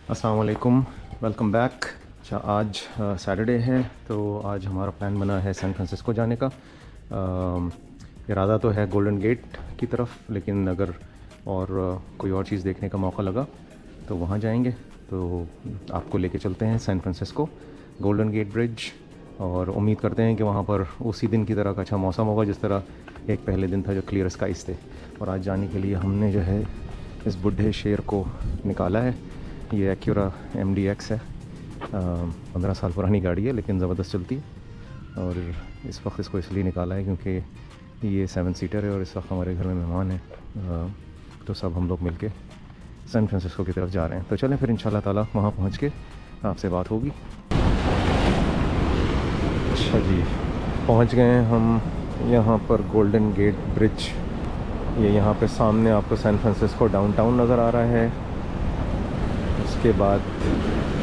अस्सलाम वालेकुम, welcome back. अच्छा, आज सैटरडे है तो आज हमारा प्लान बना है सैन फ्रांसिस्को जाने का। इरादा तो है गोल्डन गेट की तरफ, लेकिन अगर और कोई और चीज़ देखने का मौका लगा तो वहाँ जाएंगे। तो आपको लेके चलते हैं San Francisco Golden Gate Bridge, और उम्मीद करते हैं कि वहाँ पर उसी दिन की तरह का अच्छा मौसम होगा जिस तरह एक पहले दिन था जो क्लियर स्काइस थे। और आज जाने के लिए हमने जो है इस बुढ़े शेर को निकाला है। ये एक्यूरा MDX है, 15 साल पुरानी गाड़ी है लेकिन ज़बरदस्त चलती है। और इस वक्त इसको इसलिए निकाला है क्योंकि ये 7 सीटर है और इस वक्त हमारे घर में मेहमान हैं। तो सब हम लोग मिलके सैन फ्रांसिस्को की तरफ जा रहे हैं। तो चलें फिर इंशाल्लाह ताला वहाँ पहुँच के आपसे बात होगी। अच्छा जी, पहुँच गए हैं हम यहाँ पर गोल्डन गेट ब्रिज। ये यहाँ पे सामने आपको सैन फ्रांसिस्को डाउनटाउन नज़र आ रहा है। उसके बाद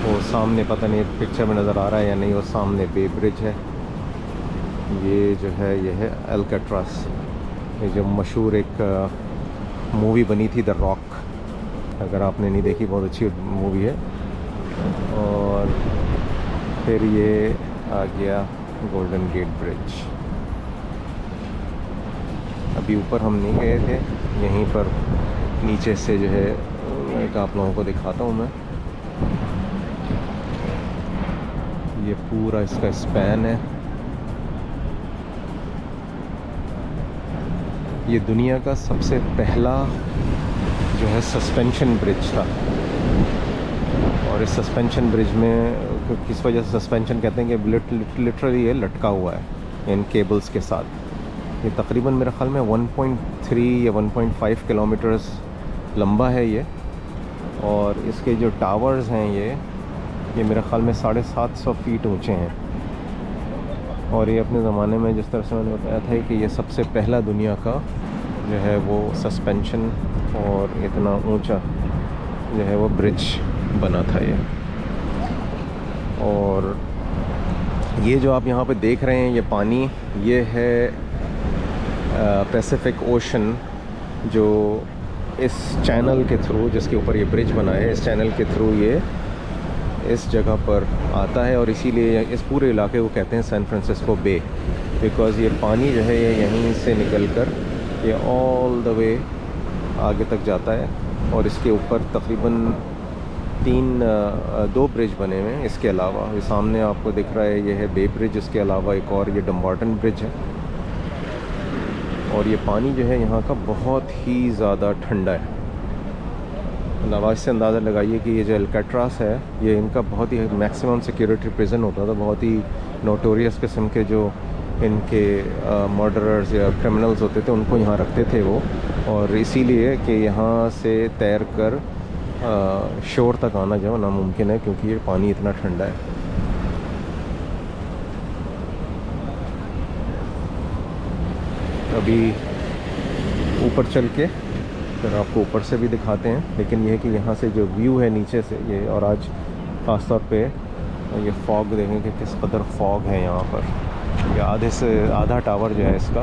वो सामने पता नहीं पिक्चर में नज़र आ रहा है या नहीं, वो सामने बे ब्रिज है। ये जो है ये है अल्काट्रास, ये जो मशहूर एक मूवी बनी थी द रॉक, अगर आपने नहीं देखी बहुत अच्छी मूवी है। और फिर ये आ गया गोल्डन गेट ब्रिज। अभी ऊपर हम नहीं गए थे, यहीं पर नीचे से जो है एक आप लोगों को दिखाता हूँ मैं। ये पूरा इसका स्पैन है। ये दुनिया का सबसे पहला जो है सस्पेंशन ब्रिज था। और इस सस्पेंशन ब्रिज में किस वजह से सस्पेंशन कहते हैं कि लिटरली ये लटका हुआ है इन केबल्स के साथ। ये तकरीबन मेरे ख्याल में 1.3 या 1.5 किलोमीटर्स लंबा है ये। और इसके जो टावर्स हैं ये मेरे ख़्याल में 750 फीट ऊंचे हैं। और ये अपने ज़माने में जिस तरह से मैंने बताया था कि ये सबसे पहला दुनिया का जो है वो सस्पेंशन और इतना ऊंचा जो है वो ब्रिज बना था ये। और ये जो आप यहाँ पे देख रहे हैं ये पानी, ये है पैसिफिक ओशन, जो इस चैनल के थ्रू जिसके ऊपर ये ब्रिज बना है, इस चैनल के थ्रू ये इस जगह पर आता है। और इसीलिए इस पूरे इलाके को कहते हैं सैन फ्रांसिस्को बे, बिकॉज़ ये पानी जो है ये यहीं से निकल कर ये ऑल द वे आगे तक जाता है। और इसके ऊपर तकरीबन 2 ब्रिज बने हुए हैं। इसके अलावा ये सामने आपको दिख रहा है ये है बे ब्रिज, इसके अलावा एक और ये डम्बार्टन ब्रिज है। और ये पानी जो है यहाँ का बहुत ही ज़्यादा ठंडा है। आवाज़ से अंदाज़ा लगाइए कि ये जो अल्काट्रास है ये इनका बहुत ही मैक्सिमम सिक्योरिटी प्रिजन होता था। बहुत ही नोटोरियस किस्म के जो इनके मर्डरर्स या क्रिमिनल्स होते थे उनको यहाँ रखते थे वो। और इसीलिए कि यहाँ से तैर कर शोर तक आना जो नामुमकिन है क्योंकि ये पानी इतना ठंडा है। अभी ऊपर चल के फिर आपको ऊपर से भी दिखाते हैं, लेकिन ये है कि यहाँ से जो व्यू है नीचे से ये, और आज ख़ास तौर पे ये फॉग देखें कि किस कदर फॉग है यहाँ पर। ये आधे से आधा टावर जो है इसका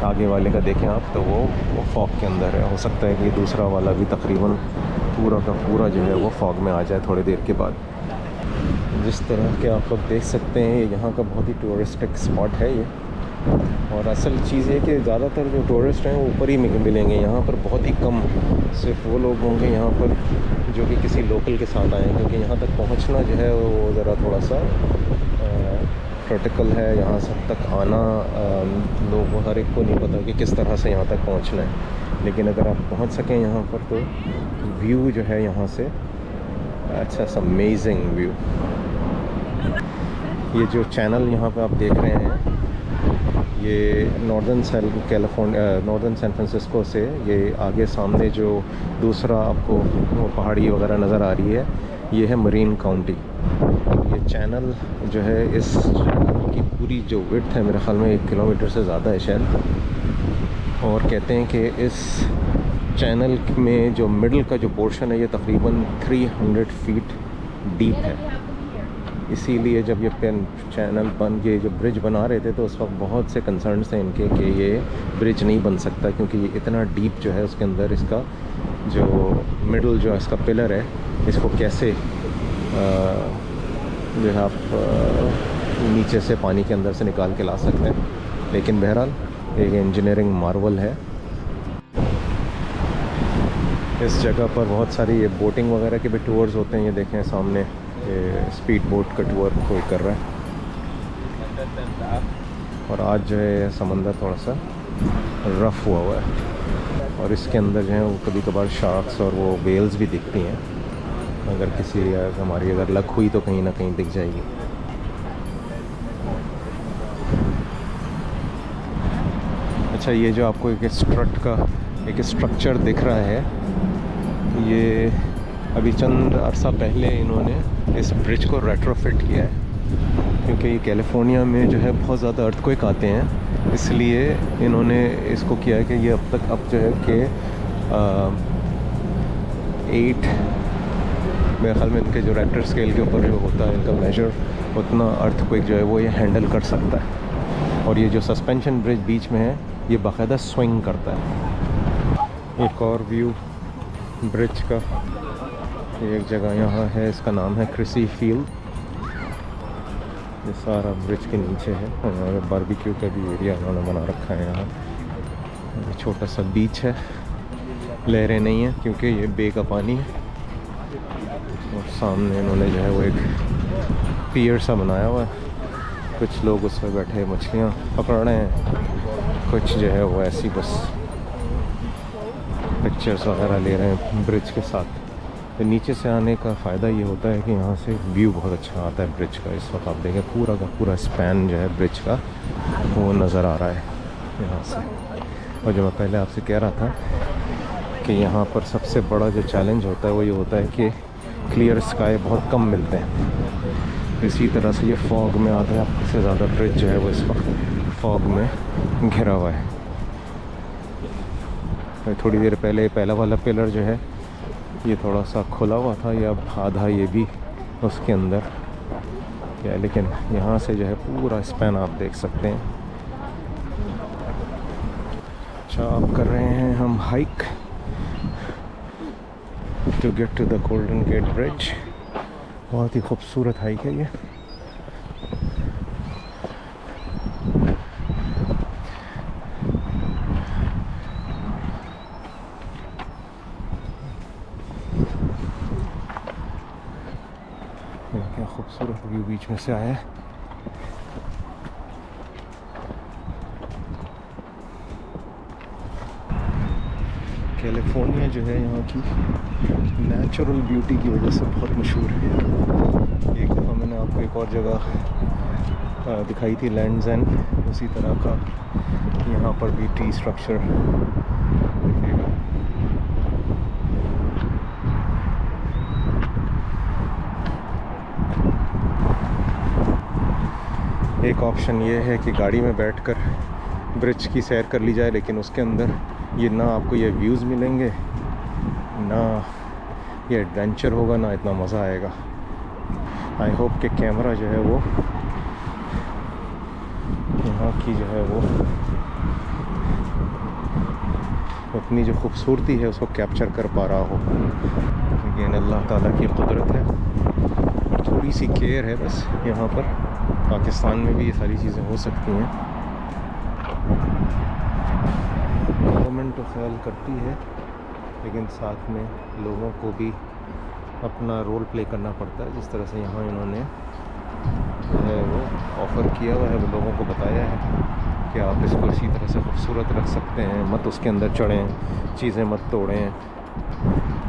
आगे वाले का देखें आप तो वो फॉग के अंदर है। हो सकता है कि दूसरा वाला भी तकरीबन पूरा का पूरा जो है वो फॉग में आ जाए थोड़ी देर के बाद। जिस तरह के आप लोग देख सकते हैं ये यहाँ का बहुत ही टूरिस्टिक स्पॉट है ये। और असल चीज़ है कि ज़्यादातर जो टूरिस्ट हैं वो ऊपर ही मिलेंगे, यहाँ पर बहुत ही कम सिर्फ वो लोग होंगे यहाँ पर जो कि किसी लोकल के साथ आए हैं, क्योंकि यहाँ तक पहुँचना जो है वो ज़रा थोड़ा सा क्रिटिकल है। यहाँ सब तक आना लोग हर एक को नहीं पता कि किस तरह से यहाँ तक पहुँचना है। लेकिन अगर आप पहुँच सकें यहाँ पर तो व्यू जो है यहाँ से अच्छा सा अमेजिंग व्यू। ये जो चैनल यहाँ पे आप देख रहे हैं ये नॉर्दर्न सैन फ्रांसिस्को से ये आगे सामने जो दूसरा आपको वो पहाड़ी वगैरह नज़र आ रही है ये है मरीन काउंटी। ये चैनल जो है इस की पूरी जो विड्थ है मेरे ख्याल में 1 किलोमीटर से ज़्यादा है शायद। और कहते हैं कि इस चैनल में जो मिडल का जो पोर्शन है ये तकरीबन 300 फीट डीप है। इसीलिए जब ये चैनल ये जो ब्रिज बना रहे थे तो उस वक्त बहुत से कंसर्न्स थे इनके कि ये ब्रिज नहीं बन सकता क्योंकि ये इतना डीप जो है उसके अंदर इसका जो मिडल जो इसका पिलर है, इसको कैसे जो है आप नीचे से पानी के अंदर से निकाल के ला सकते हैं। लेकिन बहरहाल एक इंजीनियरिंग मार्वल है। इस जगह पर बहुत सारी ये बोटिंग वगैरह के भी टूर्स होते हैं। ये देखें सामने ये स्पीड बोट का टूर कोई कर रहा है। और आज जो है समंदर थोड़ा सा रफ़ हुआ है और इसके अंदर जो है वो कभी कभार शार्क्स और वो वेल्स भी दिखती हैं। अगर किसी हमारी अगर लक हुई तो कहीं ना कहीं दिख जाएगी। अच्छा, ये जो आपको एक स्ट्रट का एक स्ट्रक्चर दिख रहा है, ये अभी चंद अरसा पहले इन्होंने इस ब्रिज को रेट्रोफिट किया है, क्योंकि ये कैलिफोर्निया में जो है बहुत ज़्यादा अर्थक्वेक आते हैं, इसलिए इन्होंने इसको किया है कि ये अब जो है कि 8 मेरे ख्याल में इनके जो रेक्टर स्केल के ऊपर जो होता है इनका मेजर, उतना अर्थक्वेक जो है वो ये हैंडल कर सकता है। और ये जो सस्पेंशन ब्रिज बीच में है ये बाकायदा स्विंग करता है। एक और व्यू ब्रिज का, एक जगह यहाँ है, इसका नाम है क्रिसी फील्ड। ये सारा ब्रिज के नीचे है और बारबेक्यू का भी एरिया उन्होंने बना रखा है यहाँ। छोटा सा बीच है, लहरें नहीं हैं क्योंकि ये बे का पानी है। और सामने इन्होंने जो है वो एक पियर सा बनाया हुआ है, कुछ लोग उस पर बैठे मछलियाँ पकड़ रहे हैं, कुछ जो है वो ऐसी बस पिक्चर्स वगैरह ले रहे हैं ब्रिज के साथ। तो नीचे से आने का फ़ायदा ये होता है कि यहाँ से व्यू बहुत अच्छा आता है ब्रिज का। इस वक्त आप देखें पूरा का पूरा स्पैन जो है ब्रिज का वो नज़र आ रहा है यहाँ से। और जो मैं पहले आपसे कह रहा था कि यहाँ पर सबसे बड़ा जो चैलेंज होता है वो ये होता है कि क्लियर स्काई बहुत कम मिलते हैं। इसी तरह से ये फॉग में आधा से ज़्यादा ब्रिज जो है वो इस वक्त फॉग में घिरा हुआ है। थोड़ी देर पहले पहला वाला पिलर जो है ये थोड़ा सा खुला हुआ था, या अब आधा ये भी उसके अंदर है, लेकिन यहाँ से जो है पूरा स्पैन आप देख सकते हैं। अच्छा, आप कर रहे हैं हम hike to get to the Golden Gate Bridge. बहुत ही खूबसूरत हाइक है ये। क्या खूबसूरत व्यू बीच में से आया है। कैलिफोर्निया जो है यहाँ की नेचुरल ब्यूटी की वजह से बहुत मशहूर है। एक दफ़ा मैंने आपको एक और जगह दिखाई थी, लैंड्स एंड, उसी तरह का यहाँ पर भी ट्री स्ट्रक्चर दिखेगा। एक ऑप्शन ये है कि गाड़ी में बैठकर ब्रिज की सैर कर ली जाए, लेकिन उसके अंदर ये ना आपको ये व्यूज़ मिलेंगे, ना ये एडवेंचर होगा, ना इतना मज़ा आएगा। आई होप कि कैमरा जो है वो यहाँ की जो है वो अपनी जो खूबसूरती है उसको कैप्चर कर पा रहा हो। लेकिन अल्लाह ताला की कुदरत है, थोड़ी सी केयर है बस। यहाँ पर पाकिस्तान में भी ये सारी चीज़ें हो सकती हैं। गवर्नमेंट तो ख्याल करती है, लेकिन साथ में लोगों को भी अपना रोल प्ले करना पड़ता है। जिस तरह से यहाँ इन्होंने जो है वो ऑफ़र किया हुआ है, वो लोगों को बताया है कि आप इसको इसी तरह से खूबसूरत रख सकते हैं, मत उसके अंदर चढ़ें, चीज़ें मत तोड़ें।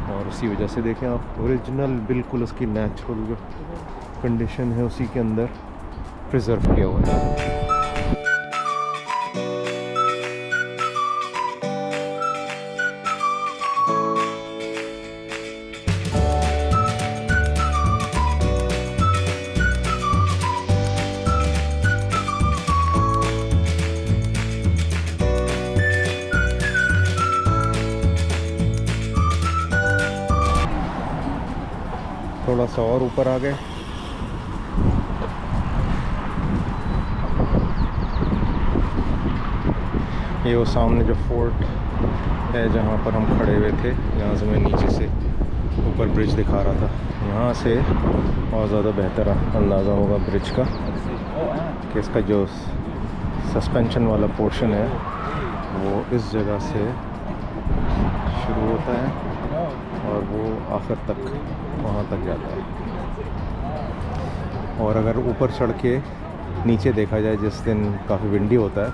और उसी वजह से देखें आप ओरिजिनल बिल्कुल उसकी नेचुरल जो कंडीशन है उसी के अंदर प्रिजर्व किया हुआ है। थोड़ा सा और ऊपर आ गए, ये वो सामने जो फोर्ट है जहाँ पर हम खड़े हुए थे, यहाँ से मैं नीचे से ऊपर ब्रिज दिखा रहा था। यहाँ से और ज़्यादा बेहतर अंदाज़ा होगा ब्रिज का कि इसका जो सस्पेंशन वाला पोर्शन है वो इस जगह से शुरू होता है और वो आखिर तक वहाँ तक जाता है। और अगर ऊपर चढ़ के नीचे देखा जाए जिस दिन काफ़ी विंडी होता है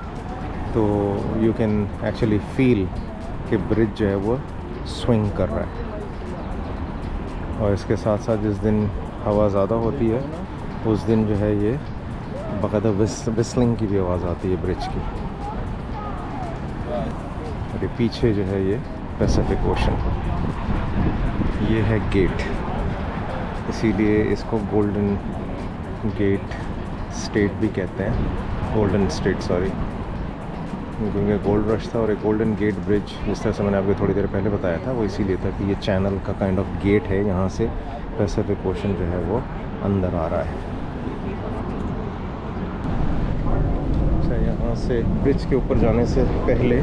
तो यू कैन एक्चुअली फील कि ब्रिज जो है वो स्विंग कर रहा है। और इसके साथ साथ जिस दिन हवा ज़्यादा होती है उस दिन जो है ये बाकायदा विस्लिंग की भी आवाज़ आती है ब्रिज की। और ये पीछे जो है ये पैसिफिक ओशन, ये है गेट, इसीलिए इसको गोल्डन गेट स्टेट भी कहते हैं, गोल्डन स्टेट सॉरी, क्योंकि गोल्ड रश था। और एक गोल्डन गेट ब्रिज जिस तरह से मैंने आपको थोड़ी देर पहले बताया था वो इसीलिए था कि ये चैनल का काइंड ऑफ गेट है, यहाँ से पैसिफिक ओशन जो है वो अंदर आ रहा है। अच्छा, यहाँ से ब्रिज के ऊपर जाने से पहले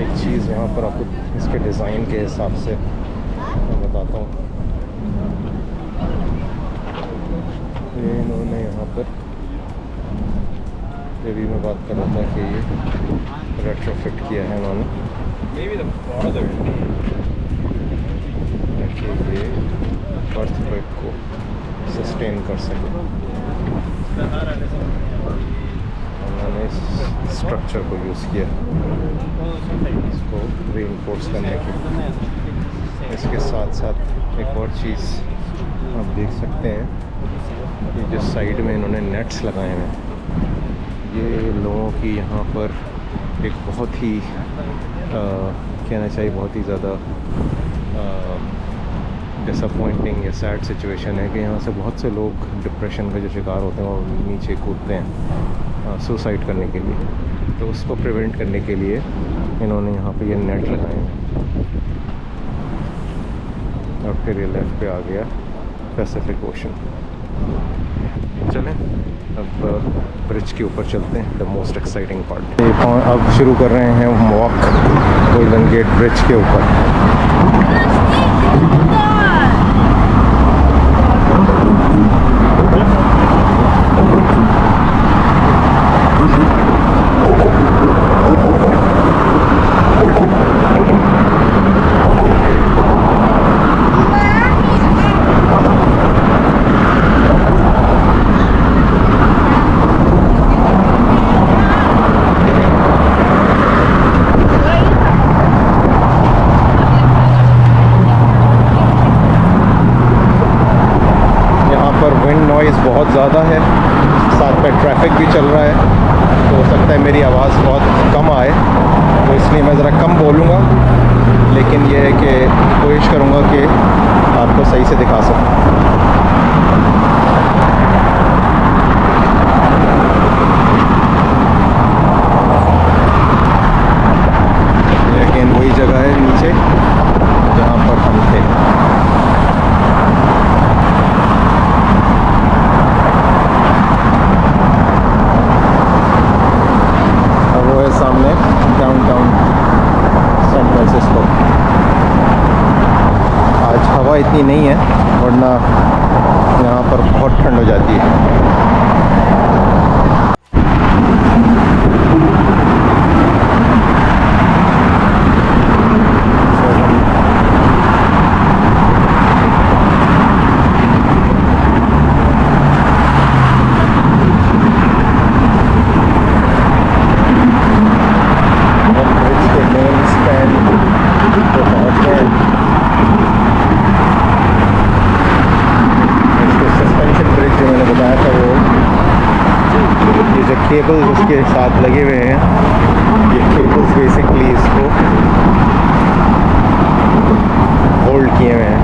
एक चीज़ यहाँ पर आपको इसके डिज़ाइन के हिसाब से मैं बताता हूँ। ये इन्होंने यहाँ पर ये भी मैं बात कर रहा था कि ये रेट्रोफिट किया है इन्होंने ताकि ये अर्थक्वेक को सस्टेन कर सके। उन्होंने इस स्ट्रक्चर को यूज़ किया इसको रीइंफोर्स करने के लिए। इसके साथ साथ एक और चीज़ आप देख सकते हैं कि जिस साइड में इन्होंने नेट्स लगाए हैं, ये लोगों की यहाँ पर एक बहुत ही कहना चाहिए बहुत ही ज़्यादा डिसअपॉइंटिंग या सैड सिचुएशन है कि यहाँ से बहुत से लोग डिप्रेशन का जो शिकार होते हैं और नीचे कूदते हैं सुसाइड करने के लिए। तो उसको प्रिवेंट करने के लिए इन्होंने यहाँ पे ये नेट लगाए और फिर ये लेफ्ट पे आ गया पैसिफिक ओशन। चलें अब ब्रिज के ऊपर चलते हैं, द मोस्ट एक्साइटिंग पार्ट। अब शुरू कर रहे हैं वॉक गोल्डन गेट ब्रिज के ऊपर। बहुत ज़्यादा है, साथ में ट्रैफिक भी चल रहा है, तो हो सकता है मेरी आवाज़ बहुत कम आए, तो इसलिए मैं ज़रा कम बोलूँगा, लेकिन ये है कि कोशिश करूँगा कि आपको सही से दिखा सकूँ। लेकिन वही जगह है नीचे जहाँ पर हम थे। सामने डाउनटाउन सैन फ्रांसिस्को। आज हवा इतनी नहीं है वरना यहाँ पर बहुत ठंड हो जाती है। केबल्स उसके साथ लगे हुए हैं, ये केबल्स बेसिकली इसको होल्ड किए हुए हैं।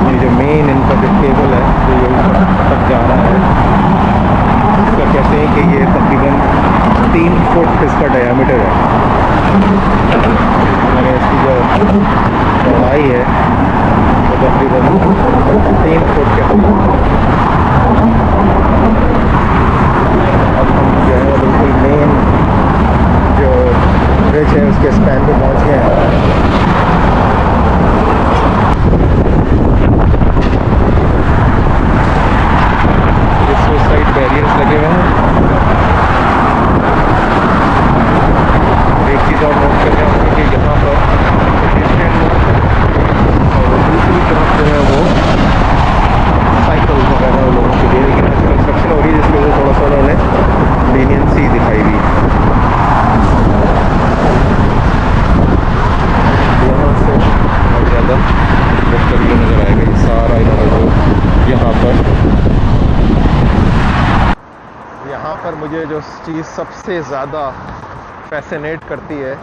ये जो मेन इनका जो केबल है तो ये ऊपर तक जा रहा है। इसका कहते हैं कि ये तकरीबन 3 फुट इसका डायामीटर है, मैंने इसकी जो चौड़ाई है वो तकरीबन 3 फुट के अब हम जो है बिल्कुल मेन मुझे जो चीज़ सबसे ज़्यादा फैसिनेट करती है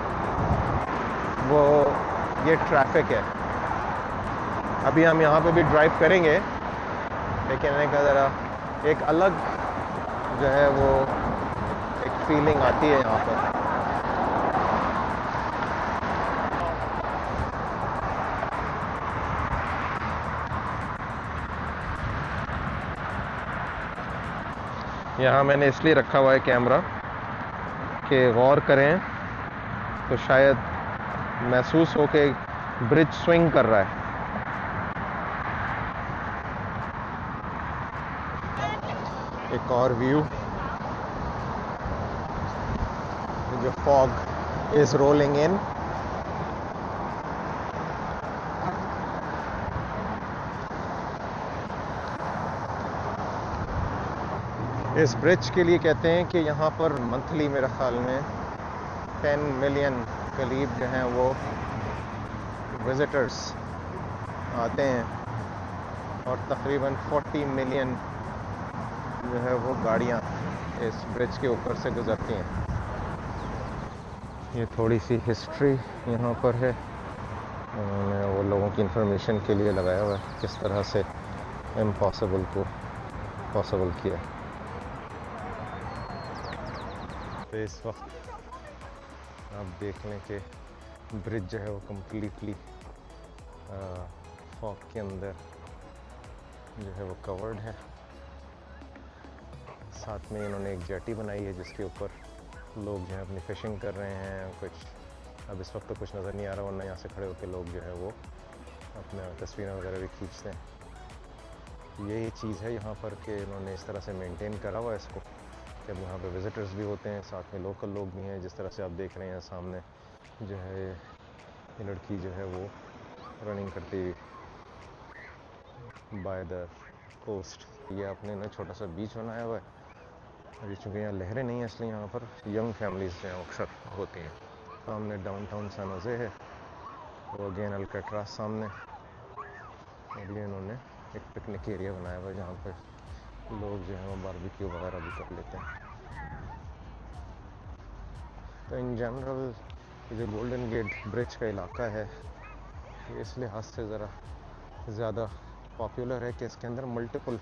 वो ये ट्रैफिक है। अभी हम यहाँ पे भी ड्राइव करेंगे, लेकिन एक ज़रा एक अलग जो है वो एक फीलिंग आती है यहाँ पर। यहाँ मैंने इसलिए रखा हुआ है कैमरा कि गौर करें तो शायद महसूस हो कि ब्रिज स्विंग कर रहा है। एक और व्यू, जो फॉग इज रोलिंग इन। इस ब्रिज के लिए कहते हैं कि यहाँ पर मंथली मेरे ख्याल में 10 मिलियन करीब जो हैं वो विज़िटर्स आते हैं और तकरीबन 40 मिलियन जो है वो गाड़ियाँ इस ब्रिज के ऊपर से गुजरती हैं। ये थोड़ी सी हिस्ट्री यहाँ पर है, उन्होंने वो लोगों की इंफॉर्मेशन के लिए लगाया हुआ है किस तरह से इम्पॉसिबल को पॉसिबल किया। तो इस वक्त आप देख लें कि ब्रिज जो है वो कम्प्लीटली फॉग के अंदर जो है वो कवर्ड है। साथ में इन्होंने एक जेटी बनाई है जिसके ऊपर लोग जो है अपनी फ़िशिंग कर रहे हैं। कुछ अब इस वक्त तो कुछ नज़र नहीं आ रहा, वरना यहाँ से खड़े होकर लोग जो है वो अपना तस्वीरें वगैरह भी खींचते हैं। यही चीज़ है यहाँ पर कि इन्होंने इस तरह से मेंटेन करा हुआ है इसको कि अब यहाँ पे विज़िटर्स भी होते हैं, साथ में लोकल लोग भी हैं। जिस तरह से आप देख रहे हैं सामने जो है ये लड़की जो है वो रनिंग करती बाय द कोस्ट। ये आपने ना छोटा सा बीच बनाया हुआ है। अभी चूँकि यहाँ लहरें नहीं हैं इसलिए यहाँ पर यंग फैमिलीज़ जो हैं अक्सर होती हैं। सामने डाउनटाउन सैन होज़े है, वो अगेन अल्काट्राज़ सामने। और ये इन्होंने एक पिकनिक एरिया बनाया हुआ है जहाँ पर लोग जो हैं वो बारबेक्यू वगैरह भी कर लेते हैं। तो इन जनरल जो गोल्डन गेट ब्रिज का इलाका है ये इस लिहाज से ज़रा ज़्यादा पॉपुलर है कि इसके अंदर मल्टीपल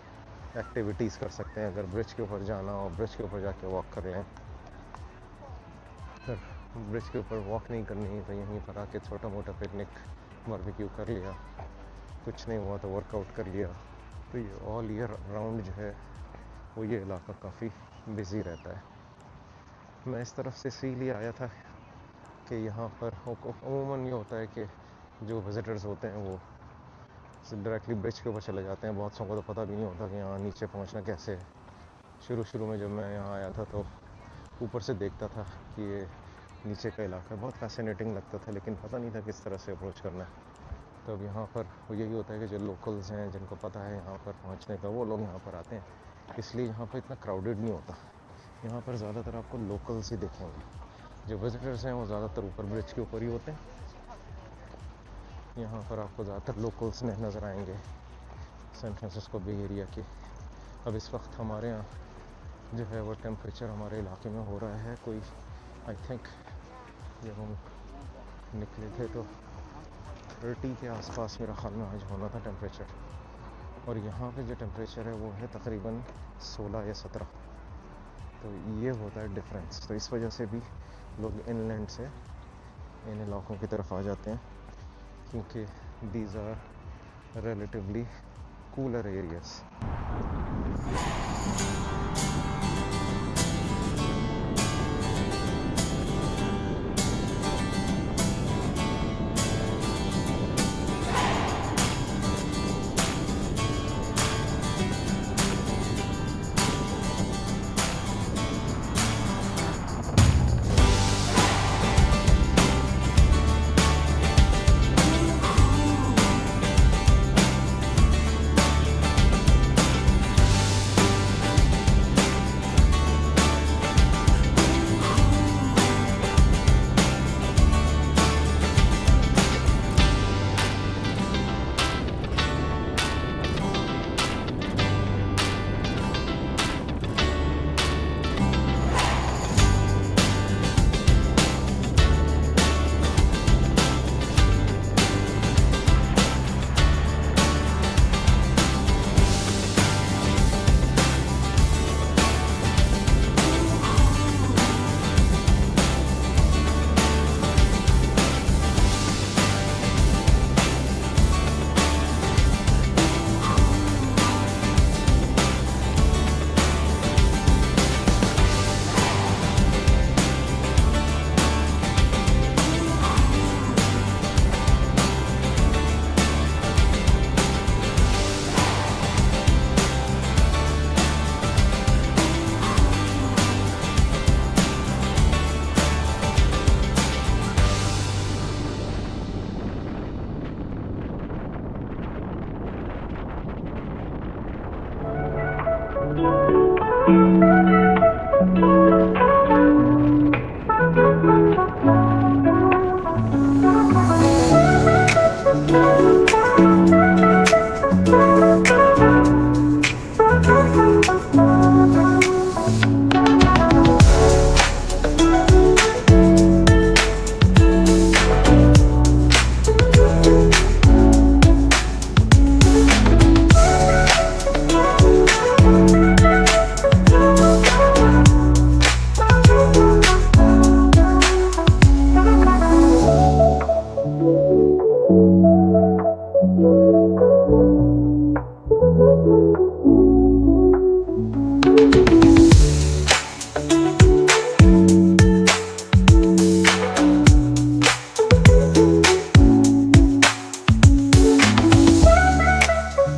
एक्टिविटीज़ कर सकते हैं। अगर ब्रिज के ऊपर जाना हो, ब्रिज के ऊपर जाके वॉक कर लें। अगर ब्रिज के ऊपर वॉक नहीं करनी है तो यहीं पर आके छोटा मोटा पिकनिक बारबेक्यू कर लिया, कुछ नहीं हुआ तो वर्कआउट कर लिया। तो ये ऑल ईयर राउंड जो है वो ये इलाका काफ़ी बिज़ी रहता है। मैं इस तरफ से इसीलिए आया था कि यहाँ पर अमूमन ये होता है कि जो विज़िटर्स होते हैं वो डायरेक्टली ब्रिज के ऊपर चले जाते हैं। बहुत सौ को तो पता भी नहीं होता कि यहाँ नीचे पहुँचना कैसे है। शुरू में जब मैं यहाँ आया था तो ऊपर से देखता था कि ये नीचे का इलाका बहुत फैसिनेटिंग लगता था, लेकिन पता नहीं था किस तरह से अप्रोच करना है। तो अब यहाँ पर यही होता है कि जो लोकल्स हैं जिनको पता है यहाँ पर पहुँचने का, वो लोग यहाँ पर आते हैं, इसलिए यहाँ पर इतना क्राउडेड नहीं होता। यहाँ पर ज़्यादातर आपको लोकल्स ही देखेंगे। जो विज़िटर्स हैं वो ज़्यादातर ऊपर ब्रिज के ऊपर ही होते हैं। यहाँ पर आपको ज़्यादातर लोकल्स नज़र आएंगे सैन फ्रांसिस्को बे एरिया के। अब इस वक्त हमारे यहाँ जो है वो टेम्परेचर हमारे इलाके में हो रहा है कोई, आई थिंक जब हम निकले थे तो 30 के आसपास मेरा ख्याल में आज होना था टेम्परेचर। और यहाँ पे जो टेम्परेचर है वो है तकरीबन 16 या 17। तो ये होता है डिफरेंस। तो इस वजह से भी लोग इनलैंड से इन इलाकों की तरफ आ जाते हैं, क्योंकि these are relatively cooler areas.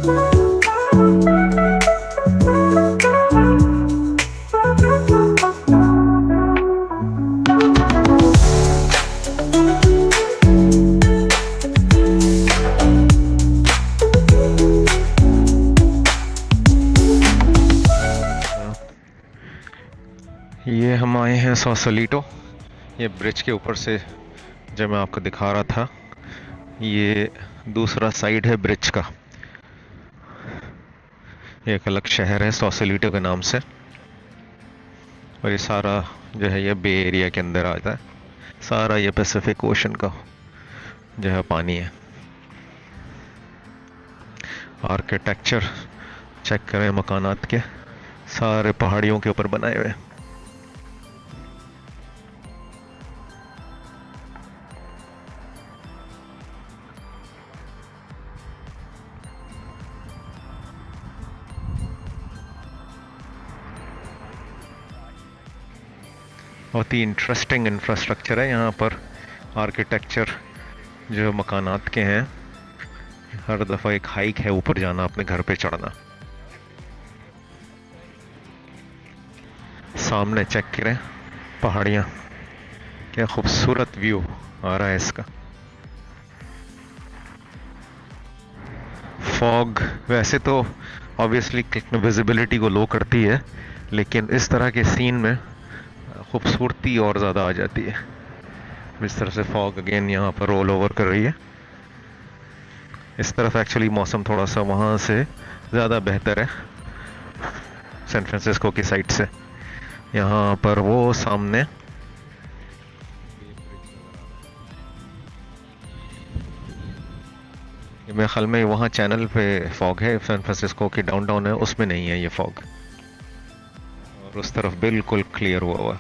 ये हम आए हैं सॉसोलिटो। ये ब्रिज के ऊपर से जो मैं आपको दिखा रहा था, ये दूसरा साइड है ब्रिज का। ये एक अलग शहर है सॉसोलिटो के नाम से, और ये सारा जो है ये बे एरिया के अंदर आता है। सारा ये पैसिफिक ओशन का जो है पानी है। आर्किटेक्चर चेक करें मकानात के, सारे पहाड़ियों के ऊपर बनाए हुए हैं। बहुत ही इंटरेस्टिंग इंफ्रास्ट्रक्चर है यहाँ पर। आर्किटेक्चर जो मकानात के हैं, हर दफ़ा एक हाइक है ऊपर जाना, अपने घर पे चढ़ना। सामने चेक करें पहाड़ियाँ, क्या खूबसूरत व्यू आ रहा है इसका। फॉग वैसे तो ऑब्वियसली विजिबिलिटी को लो करती है, लेकिन इस तरह के सीन में खूबसूरती और ज़्यादा आ जाती है। इस तरह से फॉग अगेन यहाँ पर रोल ओवर कर रही है। इस तरफ एक्चुअली मौसम थोड़ा सा वहाँ से ज़्यादा बेहतर है, सैन फ्रांसिस्को की साइड से। यहाँ पर वो सामने मेरे ख्याल में वहाँ चैनल पे फॉग है, सैन फ्रांसिस्को की डाउनटाउन है उसमें नहीं है ये फॉग, और उस तरफ बिल्कुल क्लियर हुआ।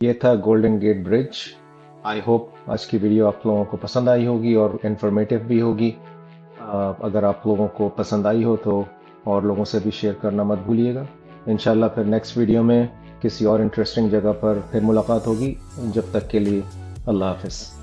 ये था Golden Gate Bridge. I hope आज की वीडियो आप लोगों को पसंद आई होगी और इन्फॉर्मेटिव भी होगी। अगर आप लोगों को पसंद आई हो तो और लोगों से भी शेयर करना मत भूलिएगा। इंशाल्लाह फिर नेक्स्ट वीडियो में किसी और इंटरेस्टिंग जगह पर फिर मुलाकात होगी। जब तक के लिए अल्लाह हाफिज़।